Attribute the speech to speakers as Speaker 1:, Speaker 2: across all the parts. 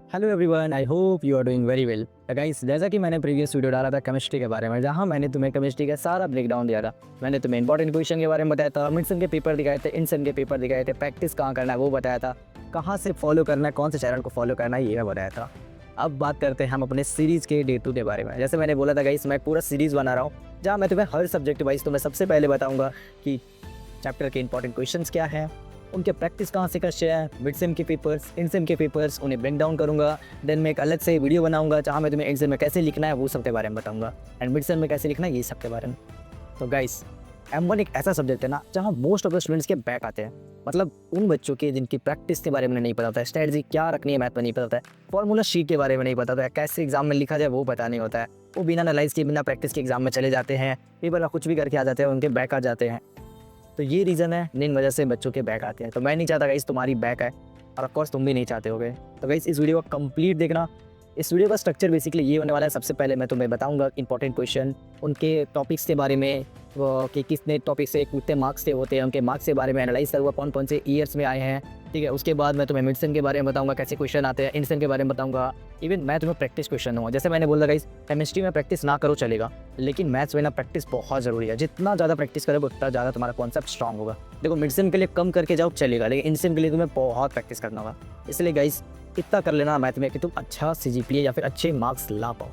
Speaker 1: Hello everyone, I hope you are doing very well. Guys, जैसा कि मैंने previous video डाला था केमिस्ट्री के बारे में, जहां मैंने तुम्हें केमिस्ट्री का सारा ब्रेकडाउन दिया था। मैंने तुम्हें इंपॉर्टेंट क्वेश्चन के बारे में बताया था, मिड सेम के पेपर दिखाए थे, इन सेम के पेपर दिखाए थे, प्रैक्टिस कहाँ करना है वो बताया था, कहाँ से फॉलो करना है, कौन से चैनल को फॉलो करना है ये मैं बताया था। अब बात करते हैं हम अपने सीरीज़ के डे 2 के बारे में। जैसे मैंने बोला था गाइस, मैं पूरा सीरीज़ बना रहा हूँ जहाँ मैं तुम्हें हर सब्जेक्ट वाइज तुम्हें सबसे पहले बताऊँगा कि चैप्टर के इंपॉर्टेंट क्वेश्चंस क्या हैं, उनके प्रैक्टिस कहाँ से करते हैं, मिड सेम के पेपर्स, इन सेम के पेपर्स, उन्हें ब्रेक डाउन करूँगा। देन मैं एक अलग से वीडियो बनाऊँगा जहाँ मैं तुम्हें एग्जाम में कैसे लिखना है वो सब के बारे में बताऊँगा, एंड मिड सेम में कैसे लिखना है ये सब के बारे में। तो गाइस, M1 एक ऐसा सब्जेक्ट है ना जहाँ मोस्ट ऑफ द स्टूडेंट्स के बैक आते हैं। मतलब उन बच्चों के जिनकी प्रैक्टिस के बारे में नहीं पता होता है, स्ट्रेटजी क्या रखनी है मैथ में नहीं पता होता है, फॉर्मूला शीट के बारे में नहीं पता होता है, कैसे एग्जाम में लिखा जाए वो पता नहीं होता है। वो बिना एनालाइज के, बिना प्रैक्टिस के एग्जाम में चले जाते हैं, पेपर का कुछ भी करके आ जाते हैं, उनके बैक आ जाते हैं। तो ये रीज़न है जिन वजह से बच्चों के बैक आते हैं। तो मैं नहीं चाहता गाइस तुम्हारी बैक है, और ऑफ कोर्स तुम भी नहीं चाहते होगे। तो गाइस, इस वीडियो को कंप्लीट देखना। इस वीडियो का स्ट्रक्चर बेसिकली ये होने वाला है। सबसे पहले मैं तुम्हें बताऊंगा इंपॉर्टेंट क्वेश्चन, उनके टॉपिक्स के बारे में, वो कि कितने टॉपिक से कितने मार्क्स से होते हैं, उनके मार्क्स के बारे में एनालाइज करूँगा, कौन कौन से ईयर्स में आए हैं। ठीक है, उसके बाद मैं तुम्हें मिड सेम के बारे में बताऊंगा, कैसे क्वेश्चन आते हैं, इंड सेम के बारे में बताऊंगा। इवन मैं तुम्हें प्रैक्टिस क्वेश्चन दूंगा। जैसे मैंने बोला गाइस, केमिस्ट्री में प्रैक्टिस ना करो चलेगा, लेकिन मैथ्स में ना प्रैक्टिस बहुत ज़रूरी है। जितना ज़्यादा प्रैक्टिस करोगे उतना ज़्यादा तुम्हारा कॉन्सेप्ट स्ट्रॉन्ग होगा। देखो, मिड सेम के लिए कम करके जाओ चलेगा, लेकिन इंड सेम के लिए तुम्हें बहुत प्रैक्टिस करना होगा। इसलिए गाइस, इतना कर लेना मैथ में कि तुम अच्छा CGPA या फिर अच्छे मार्क्स ला पाओ।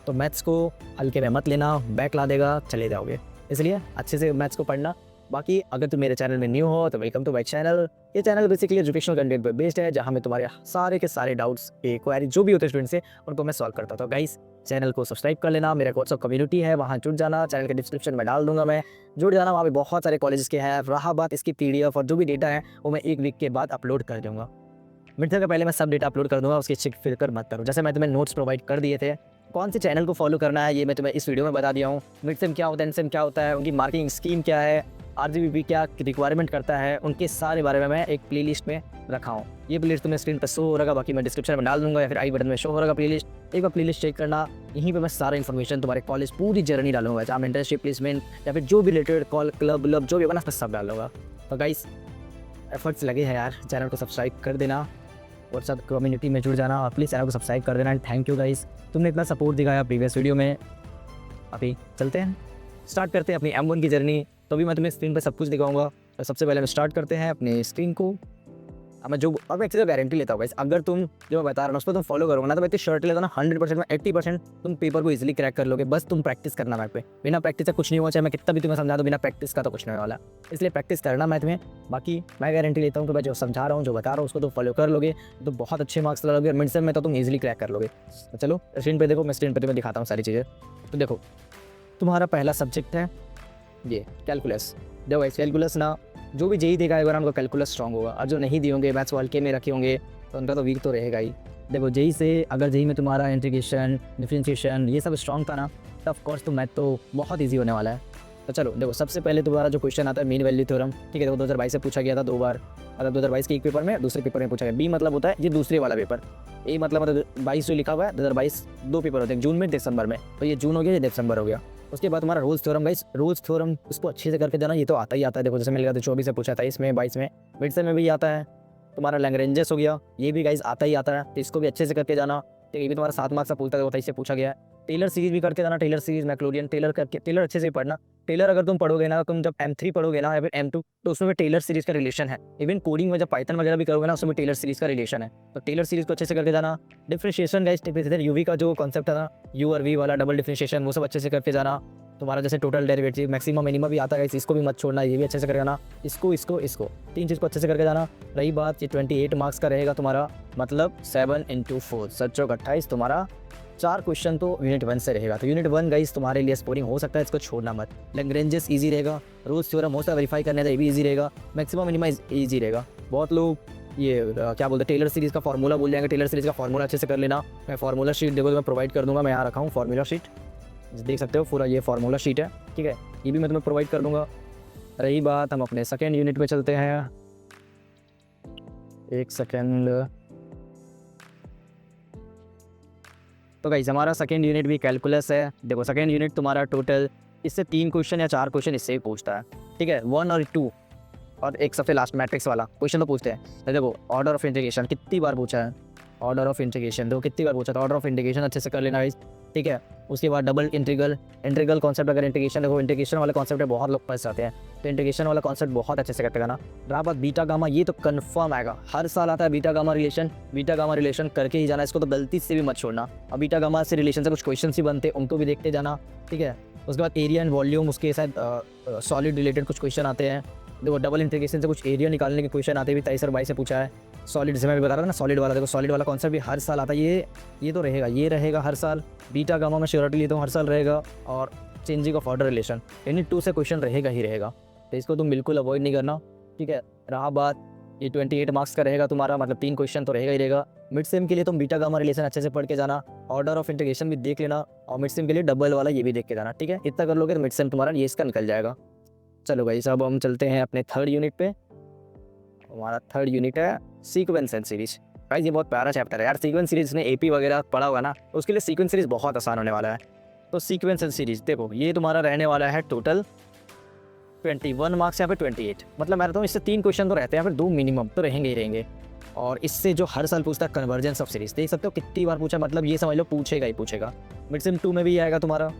Speaker 1: तो मैथ्स को हल्के में मत लेना, बैक ला देगा, चले जाओगे। इसलिए अच्छे से मैथ्स को पढ़ना। बाकी अगर तुम मेरे चैनल में न्यू हो तो वेलकम टू माय चैनल। ये चैनल बेसिकली एजुकेशनल कंटेंट पर बेस्ड है, जहाँ मैं तुम्हारे सारे के सारे डाउट्स, क्वेरी जो भी होते हैं स्टूडेंट से, उनको मैं सॉल्व करता हूँ। तो गाइस, चैनल को सब्सक्राइब कर लेना। मेरा व्हाट्सअप कम्युनिटी है, वहाँ जुड़ जाना। चैनल के डिस्क्रिप्शन में डाल दूंगा, मैं जुड़ जाना। वहाँ पे बहुत सारे कॉलेजेस के हैं। रहा बात इसकी PDF और जो भी डेटा है वो मैं 1 वीक के बाद अपलोड कर दूँगा। मिड टर्म के पहले मैं सब डेटा अपलोड कर दूंगा, उसकी चेक फिर मत करो। जैसे मैं तुम्हें नोट्स प्रोवाइड कर दिए थे, कौन से चैनल को फॉलो करना है ये मैं तुम्हें इस वीडियो में बता दिया हूँ। मिड सेम क्या होता है, एंड सेम क्या होता है, उनकी मार्किंग स्कीम क्या है, RGBP क्या रिक्वायरमेंट करता है, उनके सारे बारे में मैं एक प्लेलिस्ट में रखा हूँ। ये प्लेलिस्ट तुम्हें स्क्रीन पर शो हो रहा, बाकी मैं डिस्क्रिप्शन में डाल दूंगा या फिर आई बटन में शो हो रहा प्लेलिस्ट। एक बार प्लेलिस्ट चेक करना। यहीं पे मैं सारा इन्फॉर्मेशन तुम्हारे कॉलेज पूरी जर्नी डालूंगा, चाहे इंटर्नशिप, प्लेसमेंट या फिर जो भी रिलेटेड कॉल क्लब जो भी होगा ना, सब डालूंगा। तो गाइस, एफर्ट्स लगे हैं यार, चैनल को सब्सक्राइब कर देना और सब कम्युनिटी में जुड़ जाना। और प्लीज़ चैनल को सब्सक्राइब कर देना। एंड थैंक यू गाइस, तुमने इतना सपोर्ट दिखाया प्रीवियस वीडियो में। अभी चलते हैं, स्टार्ट करते हैं अपनी M1 की जर्नी। तो भी मैं तुम्हें स्क्रीन पर सब कुछ दिखाऊंगा। तो सबसे पहले हम स्टार्ट करते हैं अपनी स्क्रीन को। अब मैं एक चीज़ गारंटी लेता हूँ गाइस, अगर तुम जो मैं बता रहा हूँ उस पर तुम फॉलो करोगे ना, तो मैं इतनी शर्ट लेता हूँ ना, 100% में 80% तुम पेपर को इजीली क्रैक कर लोगे। बस तुम प्रैक्टिस करना मैथ पे। बिना प्रैक्टिस से कुछ नहीं हुआ, चाहे मैं कितना भी तुम्हें समझा दूँ, बिना प्रैक्टिस का तो कुछ नहीं होने वाला। इसलिए प्रैक्टिस करना मैथ में। बाकी मैं गारंटी लेता हूँ कि मैं जो समझा रहा हूँ, जो बता रहा हूँ, उसको तुम फॉलो कर लोगे तो बहुत अच्छे मार्क्स ला लोगे, और मिड सेम में तो तुम ईजिली क्रैक कर लोगे। तो चलो स्क्रीन पर देखो, मैं स्क्रीन पर तुम्हें दिखाता हूँ सारी चीज़ें। तो देखो, तुम्हारा पहला सब्जेक्ट है ये कैलकुलस। देखो इस कैलकुलस ना, जो भी जेई देगा ना उनको कैलकुलस स्ट्रॉन्ग होगा, और जो नहीं दिए होंगे, मैथ्स हल्के में रखे होंगे, तो उनका तो वीक तो रहेगा ही। देखो जेई से, अगर जेई में तुम्हारा इंटीग्रेशन, डिफरेंशिएशन ये सब स्ट्रॉन्ग था ना, तो ऑफ कोर्स तो मैथ तो बहुत ईजी होने वाला है। तो चलो देखो, सबसे पहले तुम्हारा जो क्वेश्चन आता है मीन वैल्यू थ्योरम। ठीक है, देखो 2022 से पूछा गया था 2 बार। मतलब 2022 के एक पेपर में, दूसरे पेपर में पूछा गया। बी मतलब होता है ये दूसरे वाला पेपर। ए मतलब 22 जो लिखा हुआ है, 2022 2 पेपर होते हैं, जून में, दिसंबर में। तो ये जून हो गया, ये दिसंबर हो गया। उसके बाद तुम्हारा Rolle's theorem guys, Rolle's theorem उसको अच्छे से करके देना, ये तो आता ही आता है। देखो जैसे मिल गया था 24 से पूछा था, इसमें 22 में, मिड सेम में भी आता है। तुम्हारा लैग्रेंजेस हो गया, ये भी गाइस आता ही आता है, तो इसको भी अच्छे से करके जाना। ठीक है, ये भी तुम्हारा 7 मार्क्स का पूछता है, 28 से पूछा गया है। टेलर सीरीज भी करके जाना, टेलर सीरीज, मैक्लोरियन, टेलर करके, टेलर अच्छे से पढ़ना। टेलर अगर तुम पढ़ोगे ना, तुम जब M3 पढ़ोगे ना या फिर M2, तो उसमें भी टेलर सीरीज का रिलेशन है। इवन कोडिंग में जब पाइथन वगैरह भी करोगे ना, उसमें टेलर सीरीज का रिलेशन है। तो टेलर सीरीज को अच्छे से करके जाना। डिफरेंशिएशन गाइस, UV का जो कॉन्सेप्ट है ना, U और V वाला डबल डिफरेंशिएशन, वो सब अच्छे से करके जाना। तुम्हारा जैसे टोटल डेरिवेटिव, मैक्सिमम मिनिमम भी आता है, इसको भी मत छोड़ना, ये भी अच्छे से करके जाना। इसको 3 चीज़ को अच्छे से करके जाना। रही बात, ये 28 मार्क्स का रहेगा तुम्हारा, मतलब 7 × 4 7 × 28 तुम्हारा 4 क्वेश्चन तो यूनिट 1 से रहेगा। तो यूनिट 1 गाइस तुम्हारे लिए स्कोरिंग हो सकता है, इसको छोड़ना मत। लैग्रेंजेस ईजी रहेगा, रोल्स थ्योरम हो सकता है वेरीफाई करने का, ये भी ईजी रहेगा। मैक्सिमम मिनिमाइज ईजी रहेगा। बहुत लोग ये क्या बोलते हैं, टेलर सीरीज़ का फार्मूला भूल जाएंगे। टेलर सीरीज़ का फार्मूला अच्छे से कर लेना। मैं फार्मूला शीट देखो मैं प्रोवाइड कर दूंगा, मैं यहाँ रखा हूँ फार्मूला शीट, देख सकते हो पूरा ये फार्मूला शीट है। ठीक है, ये भी मैं तुम्हें प्रोवाइड कर दूंगा। रही बात, हम अपने सेकेंड यूनिट पे चलते हैं। एक सेकेंड। तो गाइस, हमारा सेकेंड यूनिट भी कैलकुलस है। देखो सेकेंड यूनिट तुम्हारा टोटल इससे 3 क्वेश्चन या 4 क्वेश्चन इससे ही पूछता है। ठीक है, 1 और 2, और एक सबसे लास्ट मैट्रिक्स वाला क्वेश्चन तो पूछते हैं। तो देखो ऑर्डर ऑफ इंटीग्रेशन कितनी बार पूछा है, ऑर्डर ऑफ इंटीग्रेशन देखो कितनी बार पूछा था, ऑर्डर ऑफ इंटीग्रेशन अच्छे से कर लेना गाइस, ठीक है। उसके बाद डबल इंटीग्रल, इंटीग्रल कॉन्सेप्ट, अगर इंटीग्रेशन देखो इंटीग्रेशन वाले कॉन्सेप्ट में बहुत लोग फंस जाते हैं, तो इंटीग्रेशन वाला कॉन्सेप्ट बहुत अच्छे से करते ना। रहा बात बीटा गामा, ये तो कन्फर्म आएगा, हर साल आता है beta gamma relation, beta gamma relation करके ही जाना, इसको तो गलती से भी मत छोड़ना। अब बीटा गामा से रिलेशन से कुछ क्वेश्चन ही बनते हैं, उनको भी देखते जाना, ठीक है। उसके बाद एरिया एंड वॉल्यूम, उसके साथ सॉलिड रिलेटेड कुछ क्वेश्चन आते हैं। देखो डबल इंटीग्रेशन से कुछ एरिया निकालने के क्वेश्चन आते भी, 23 और 22 से पूछा है। सॉलिड से मैं भी बता रहा था ना, सॉलिड वाला देखो, सॉलिड वाला कॉन्सेप्ट भी हर साल आता है, ये तो रहेगा, ये रहेगा हर साल। बीटा गामा में श्योरिटी लेता हूँ हर साल रहेगा, और चेंजिंग ऑफ ऑर्डर रिलेशन यानी 2 से क्वेश्चन रहेगा ही रहेगा, तो इसको तुम बिल्कुल अवॉइड नहीं करना, ठीक है। रहा बात ये 28 मार्क्स का रहेगा तुम्हारा, मतलब 3 क्वेश्चन तो रहेगा ही रहेगा। मिड सेम के लिए तुम बीटा गामा रिलेशन अच्छे से पढ़ के जाना, ऑर्डर ऑफ इंटीग्रेशन भी देख लेना, और मिड सेम के लिए डबल वाला ये भी देख के जाना, ठीक है। इतना कर लोगे तो मिड सेम तुम्हारा ये इसका निकल जाएगा। चलो भाई साहब हम चलते हैं अपने थर्ड यूनिट पे। हमारा थर्ड यूनिट है सीक्वेंस एंड सीरीज। भाई ये बहुत प्यारा चैप्टर है यार, सीक्वेंस सीरीज ने एपी वगैरह पढ़ा होगा ना, तो उसके लिए सीक्वेंस सीरीज बहुत आसान होने वाला है। तो सीक्वेंस एंड सीरीज देखो ये तुम्हारा रहने वाला है टोटल 21 मार्क्स या फिर 28, मतलब मैं कहता हूँ इससे 3 क्वेश्चन तो रहते हैं, फिर 2 मिनिमम तो रहेंगे ही रहेंगे। और इससे जो हर साल पूछता है कन्वर्जेंस ऑफ सीरीज, देख सकते हो कितनी बार पूछा, मतलब ये समझ लो पूछेगा ही पूछेगा। मिड सेम 2 में भी आएगा तुम्हारा।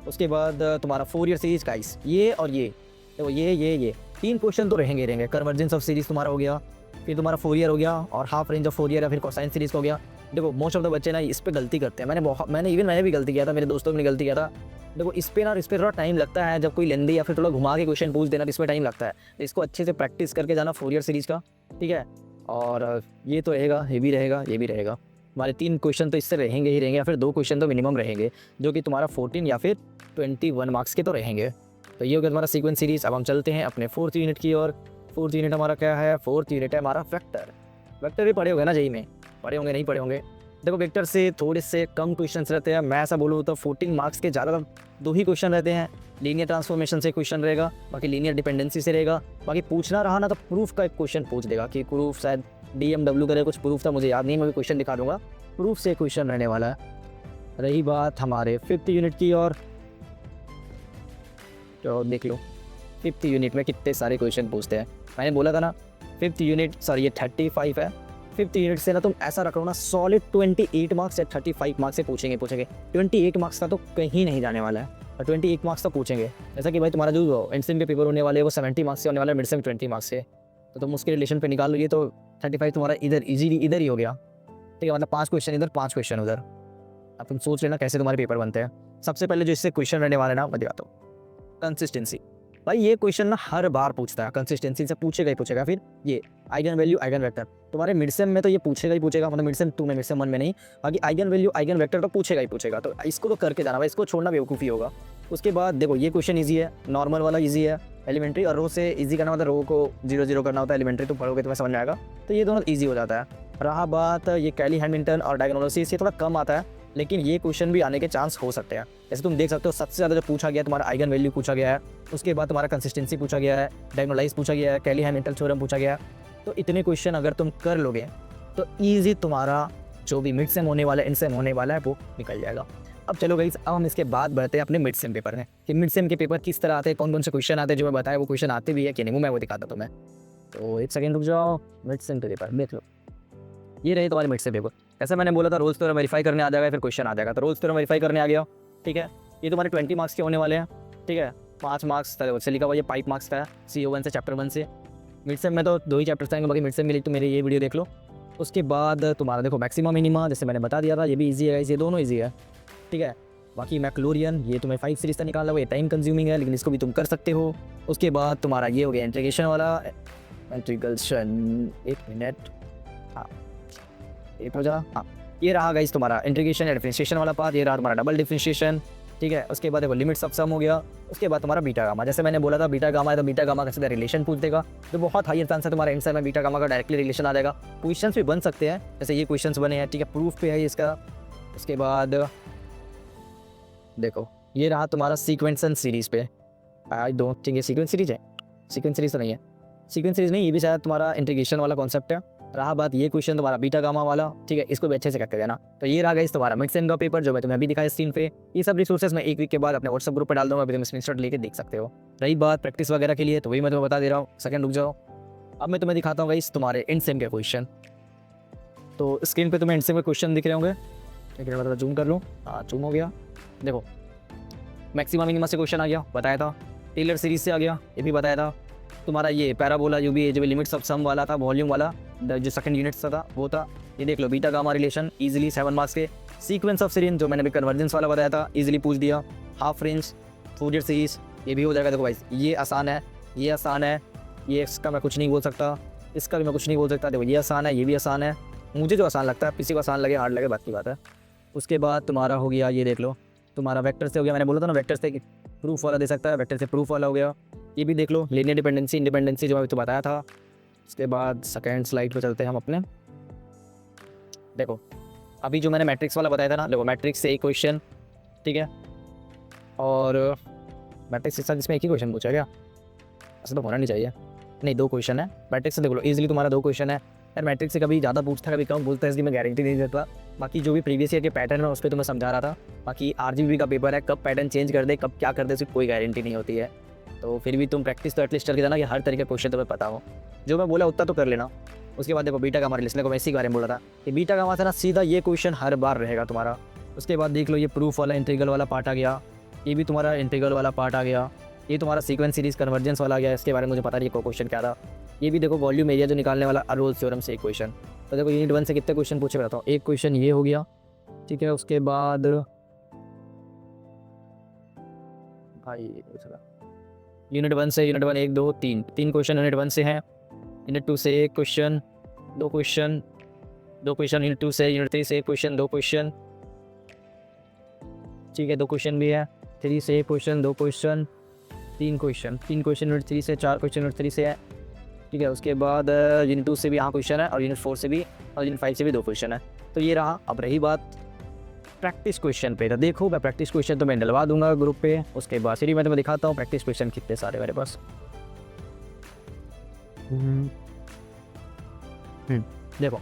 Speaker 1: उसके बाद तुम्हारा 4 ईयर सीरीज गाइस, ये और ये देखो, ये 3 क्वेश्चन तो रहेंगे रहेंगे। कन्वर्जेंस ऑफ सीरीज तुम्हारा हो गया, फिर तुम्हारा 4 ईयर हो गया, और हाफ रेंज ऑफ 4 ईयर या फिर कोसाइन सीरीज हो गया। देखो मोस्ट ऑफ द बच्चे ना इस पे गलती करते हैं, मैंने भी गलती किया था, मेरे दोस्तों ने गलती किया था। देखो इस पे थोड़ा टाइम लगता है, जब कोई लेंदी या फिर थोड़ा घुमा के क्वेश्चन पूछ देना, तो इसमें टाइम लगता है। तो इसको अच्छे से प्रैक्टिस करके जाना 4 ईयर सीरीज का, ठीक है। और ये तो रहेगा, ये भी रहेगा, ये भी रहेगा। हमारे 3 क्वेश्चन तो इससे रहेंगे ही रहेंगे, या फिर 2 क्वेश्चन तो मिनिमम रहेंगे, जो कि तुम्हारा 14 या फिर 21 मार्क्स के तो रहेंगे। तो ये हो गया तुम्हारा सीक्वेंस सीरीज। अब हम चलते हैं अपने 4th यूनिट की ओर। 4th यूनिट हमारा क्या है? 4th यूनिट है हमारा वेक्टर। वेक्टर भी पढ़े होंगे ना जेई में, पढ़े होंगे नहीं पढ़े होंगे। देखो वेक्टर से थोड़े से कम क्वेश्चन रहते हैं, मैं ऐसा बोलूँ तो 14 मार्क्स के ज़्यादा 2 ही क्वेश्चन रहते हैं। लीनियर ट्रांसफॉर्मेशन से क्वेश्चन रहेगा, बाकी लीनियर डिपेंडेंसी से रहेगा। बाकी पूछना रहा ना तो प्रूफ का एक क्वेश्चन पूछ देगा, कि प्रूफ शायद DMW करे कुछ प्रूफ था, मुझे याद नहीं, मैं भी क्वेश्चन दिखा दूंगा। प्रूफ से क्वेश्चन रहने वाला है। रही बात हमारे 5th यूनिट की, और तो देख लो 5th यूनिट में कितने सारे क्वेश्चन पूछते हैं। मैंने बोला था ना 5th यूनिट, सॉरी ये 35 है। 5th यूनिट से ना तुम ऐसा रख लो ना, सॉलिड 28 मार्क्स या 35 मार्क्स से पूछेंगे। 28 मार्क्स का तो कहीं नहीं जाने वाला है, और 28 मार्क्स तो पूछेंगे। जैसा कि भाई तुम्हारा जो एंडसेम के पेपर होने वाले हैं वो 70 मार्क्स से होने वाला है, मिड सेम 20 मार्क्स से, तो तुम उसके रिलेशन पे निकाल लो। ये तो 35 तुम्हारा इधर इजीली इधर ही हो गया, ठीक है। मतलब 5 क्वेश्चन इधर 5 क्वेश्चन उधर। अब तुम सोच लेना कैसे तुम्हारे पेपर बनते हैं। सबसे पहले जो इससे क्वेश्चन रहने वाले ना, मैं दिखाता हूँ। कंसिस्टेंसी, भाई ये क्वेश्चन ना हर बार पूछता है, कंसिस्टेंसी से पूछेगा ही पूछेगा। फिर ये आइगन वैल्यू आइगन वेक्टर, तुम्हारे मिड सेम में तो ये पूछेगा ही पूछेगा, मतलब मिड सेम 2 में, मिड सेम 1 में नहीं। बाकी आइगन वैल्यू आइगन वेक्टर तो पूछेगा ही पूछेगा, तो इसको तो करके जाना भाई, इसको छोड़ना बेवकूफ़ी होगा। उसके बाद देखो ये क्वेश्चन ईजी है, नॉर्मल वाला ईजी है, एलिमेंट्री, और रो से ईजी करना होता है, रो को 0 0 करना होता है। एलिमेंट्री तो पढ़ोगे तुम्हें समझ में आएगा, तो ये दोनों ईजी हो जाता है। रहा बात ये कैली हैमिल्टन और डायगोनलिसिस, ये थोड़ा कम आता है, लेकिन ये क्वेश्चन भी आने के चांस हो सकते हैं। जैसे तुम देख सकते हो सबसे ज़्यादा जो पूछा गया है तुम्हारा आइगन वैल्यू पूछा गया है, उसके बाद तुम्हारा कंसिस्टेंसी पूछा गया है, डायगोनलाइज पूछा गया है, कैली हैमिल्टन थ्योरम पूछा गया है। तो इतने क्वेश्चन अगर तुम कर लोगे तो ईजी तुम्हारा जो भी मिड सेम होने वाला है, इन सेम होने वाला है, वो निकल जाएगा। अब चलो गाइस, अब हम इसके बाद बढ़ते हैं अपने मिड सेम पेपर में, कि मिड सेम के पेपर किस तरह आते हैं, कौन कौन से क्वेश्चन आते हैं। जो मैं बताया वो क्वेश्चन आते भी है कि नहीं, वो मैं वो दिखाता तुम्हें। तो 1 सेकेंड रुक जाओ, मिड सेम के पेपर देख लो। ये रहे तुम्हारे मिड सेम पेपर। ऐसा मैंने बोला था रोल्स थ्योरम वेरीफाई करने आ जाएगा, फिर क्वेश्चन आ जाएगा। तो रोल्स थ्योरम वेरीफाई करने आ गया, ठीक है। ये तुम्हारे 20 मार्क्स के होने वाले हैं, ठीक है। 5 मार्क्स से लिखा हुआ, ये 5 मार्क्स का है, CO1 से चैप्टर 1 से। मिड सेम में तो 2 ही चैप्टर्स आएंगे, बाकी मिड सेम के लिए तो मेरे ये वीडियो देख लो। उसके बाद तुम्हारा देखो मैक्सिमा मिनिमा, जैसे मैंने बता दिया था, ये भी ईजी है, ये दोनों ईजी है, ठीक है। बाकी मैक्लोरियन, ये तुम्हें 5 सीरीज तक निकालना हुआ, ये टाइम कंज्यूमिंग है, लेकिन इसको भी तुम कर सकते हो। उसके बाद तुम्हारा ये हो गया इंटीग्रेशन वाला, इंटीग्रेशन 1 मिनट, हाँ एक हो जा, हाँ ये रहा गाइस तुम्हारा इंटीग्रेशन या डिफरेंशिएशन वाला पार्ट। ये रहा तुम्हारा डबल डिफरेंशिएशन, ठीक है। उसके बाद देखो लिमिट्स ऑफ सम हो गया। उसके बाद तुम्हारा बीटा गामा, जैसे मैंने बोला था बीटा गामा है, तो बीटा गामा का सीधा रिलेशन पूछ देगा, तो बहुत हाई चांस है तुम्हारा आंसर में बीटा गामा का डायरेक्टली रिलेशन आ जाएगा। क्वेश्चंस भी बन सकते हैं, जैसे ये क्वेश्चंस बने हैं, ठीक है, प्रूफ पे है इसका। उसके बाद देखो ये रहा तुम्हारा सीक्वेंस एंड सीरीज पे। आई डोंट थिंक ये सीक्वेंस सीरीज है, सीक्वेंस सीरीज तो नहीं है, सीक्वेंस सीरीज नहीं, ये भी शायद तुम्हारा इंटीग्रेशन वाला कॉन्सेप्ट है। रहा बात ये क्वेश्चन तुम्हारा बीटा गामा वाला, ठीक है, इसको भी अच्छे से करके देना। तो ये रहा गाइस तुम्हारा मिड सेम का पेपर, जो मैं तुम्हें अभी दिखाया स्क्रीन पे। ये सब रिसोर्सेज मैं 1 वीक के बाद अपने व्हाट्सएप ग्रुप पर डाल दूंगा, अभी तुम स्क्रीनशॉट लेके देख सकते हो। रही बात प्रैक्टिस वगैरह के लिए, तो वही मैं तुम्हें बता दे रहा हूँ। सेकंड रुक जाओ, अब मैं तुम्हें दिखाता हूँ गाइस तुम्हारे एंड सेम के क्वेश्चन। तो स्क्रीन पे तुम्हें इनसे में क्वेश्चन दिख रहे होंगे। एक मिनट मतलब जूम कर लूँ। हाँ जूम हो गया। देखो मैक्सिमा मिनिमा से क्वेश्चन आ गया, बताया था। टेलर सीरीज से आ गया, ये भी बताया था। तुम्हारा ये पैराबोला जो भी जो लिमिट्स ऑफ सम वाला था, वॉल्यूम वाला, जो सेकंड यूनिट था वो था। ये देख लो beta gamma relation, easily 7 marks के। सीक्वेंस ऑफ सीरीज जो मैंने भी कन्वर्जेंस वाला बताया था, इजीली पूछ दिया। हाफ रेंज, फूरियर सीरीज, ये भी हो जाएगा। देखो भाई ये आसान है, ये आसान है, ये इसका मैं कुछ नहीं बोल सकता, इसका भी मैं कुछ नहीं बोल सकता। देखो ये आसान है, ये भी आसान है। मुझे जो आसान लगता है, किसी को आसान लगे हार्ड लगे बात की बात है। उसके बाद तुम्हारा हो गया, ये देख लो तुम्हारा वेक्टर से हो गया। मैंने बोला था ना वेक्टर से प्रूफ वाला दे सकता है, वेक्टर से प्रूफ वाला हो गया। ये भी देख लो लीनियर डिपेंडेंसी, इंडिपेंडेंसी जो मैं तो बताया था। उसके बाद सेकेंड स्लाइड पे चलते हैं हम अपने। देखो अभी जो मैंने मैट्रिक्स वाला बताया था ना, देखो मैट्रिक्स से एक क्वेश्चन, ठीक है, और मैट्रिक्स के साथ इसमें एक ही क्वेश्चन पूछा क्या? ऐसा तो होना नहीं चाहिए। नहीं 2 क्वेश्चन है मैट्रिक्स से। देख लो ईजिली तुम्हारा 2 क्वेश्चन है यार। मैट्रिक्स से कभी ज़्यादा पूछता है कभी कम पूछता है, इसलिए मैं गारंटी नहीं देता। बाकी जो भी प्रीवियस ईयर के पैटर्न है उस पर तो मैं समझा रहा था। बाकी RGB का पेपर है, कब पैटर्न चेंज कर दे कब क्या कर दे उसकी कोई गारंटी नहीं होती है। तो फिर भी तुम प्रैक्टिस तो एटलीस्ट करके देना कि हर तरीके का क्वेश्चन तुम्हें पता हो। जो मैं बोला उतना तो कर लेना। उसके बाद देखो बीटा गामा रिलेशन को मैं इसी के बारे में बोला था कि बीटा गामा से ना सीधा ये क्वेश्चन हर बार रहेगा तुम्हारा। उसके बाद देख लो ये प्रूफ वाला इंटीग्रल वाला पार्ट आ गया, ये भी तुम्हारा इंटीग्रल वाला पार्ट आ गया, ये तुम्हारा सीक्वेंस सीरीज कन्वर्जेंस वाला आ गया। इसके बारे में मुझे पता नहीं क्वेश्चन क्या था। ये भी देखो वॉल्यूम एरिया जो निकालने वाला रोल्स थ्योरम से एक क्वेश्चन। तो देखो यूनिट 1 से कितने क्वेश्चन पूछे बताता हूँ। एक क्वेश्चन ये हो गया, ठीक है। उसके बाद भाई यूनिट 1 से यूनिट 1 1 2 3 क्वेश्चन यूनिट 1 से हैं। यूनिट 2 से एक क्वेश्चन, 2 क्वेश्चन, 2 क्वेश्चन यूनिट 2 से। यूनिट 3 से एक क्वेश्चन, 2 क्वेश्चन, ठीक है 2 क्वेश्चन भी है। 3 से एक question, 2 question, 3 question, 3 question unit 3 से, 4 क्वेश्चन यूनिट 3 से है, ठीक है। उसके बाद यूनिट 2 से भी यहाँ क्वेश्चन है, और यूनिट 4 से भी, और यूनिट 5 से भी 2 क्वेश्चन है। तो ये रहा। अब रही बात प्रैक्टिस क्वेश्चन पे, तो देखो मैं प्रैक्टिस क्वेश्चन तो मैं डलवा दूंगा ग्रुप पे। उसके बाद सीरीज में तो मैं दिखाता हूँ प्रैक्टिस क्वेश्चन कितने सारे मेरे पास। देखो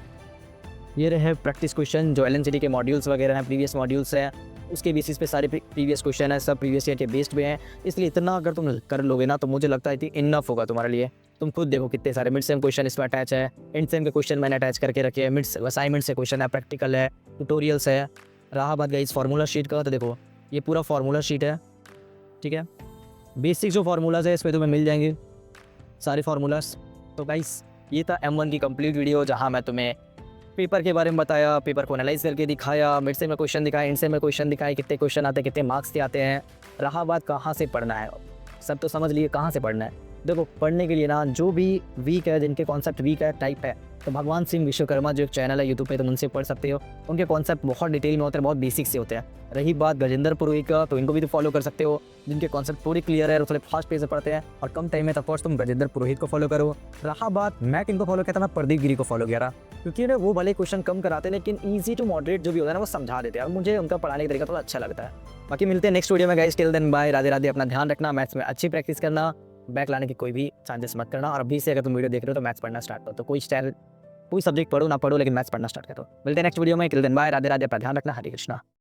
Speaker 1: ये रहे प्रैक्टिस क्वेश्चन जो LNCT के मॉड्यूल्स वगैरह हैं, प्रीवियस मॉड्यूल्स हैं, उसके बेसिस पे सारे प्रीवियस क्वेश्चन है, सब प्रीवियस ईयर के बेस्ड पे हैं। इसलिए इतना अगर तुम कर लोगे ना तो मुझे लगता है कि इनफ होगा तुम्हारे लिए। तुम खुद देखो कितने सारे मिड सेम क्वेश्चन इसमें अटैच है, एंड सेम के क्वेश्चन मैंने अटैच करके रखे हैं, मिड असाइनमेंट से क्वेश्चन है, प्रैक्टिकल है, ट्यूटोरियल्स है। रहा बात गाइस फार्मूला शीट का, तो देखो ये पूरा फार्मूला शीट है, ठीक है। बेसिक जो फार्मूलाज है इसमें तुम्हें मिल जाएंगे सारे फार्मूलाज। तो गाइस ये था M1 की कंप्लीट वीडियो, जहाँ मैं तुम्हें पेपर के बारे में बताया, पेपर को एनालाइज करके दिखाया, मिड सेम में क्वेश्चन दिखाया, एंड सेम में क्वेश्चन दिखाए, कितने क्वेश्चन आते हैं, कितने मार्क्स के आते हैं। रहा बात कहाँ से पढ़ना है, सब तो समझ लिए कहाँ से पढ़ना है। देखो पढ़ने के लिए ना जो भी वीक है, जिनके कॉन्सेप्ट वीक है टाइप है, तो भगवान सिंह विश्वकर्मा जो एक चैनल है यूट्यूब पे, तुम उनसे पढ़ सकते हो। उनके कॉन्सेप्ट बहुत डिटेल में होते हैं, बहुत बेसिक से होते हैं। रही बात गजेंद्र पुरोहित का, तो इनको भी तो फॉलो कर सकते हो, जिनके कॉन्सेप्ट पूरी क्लियर है और थोड़े फास्ट पेज से पढ़ते हैं और कम टाइम में। ऑफकोर्स तुम गजेंद्र पुरोहित को फॉलो करो। रहा बात मैं किनको फॉलो किया था, मैं प्रदीप गिरी को फॉलो किया था, क्योंकि ना वो भले क्वेश्चन कम कराते हैं लेकिन ईजी टू मॉडरेट जो भी होता है ना वो समझा देते हैं, और मुझे उनका पढ़ाने का तरीका थोड़ा अच्छा लगता है। बाकी मिलते हैं नेक्स्ट वीडियो में guys, till then bye, Radhe Radhe. अपना ध्यान रखना, मैथ्स में अच्छी प्रैक्टिस करना, बैक लाने की कोई भी चांसेस मत करना। और अभी से अगर तुम वीडियो देख रहे हो तो मैथ्स पढ़ना स्टार्ट करो। तो कोई सब्जेक्ट पढ़ो ना पढ़ो, लेकिन मैथ्स पढ़ना स्टार्ट करो। मिलते हैं नेक्स्ट वीडियो में, till then bye, Radhe Radhe. अपना ध्यान रखना, हरे कृष्णा।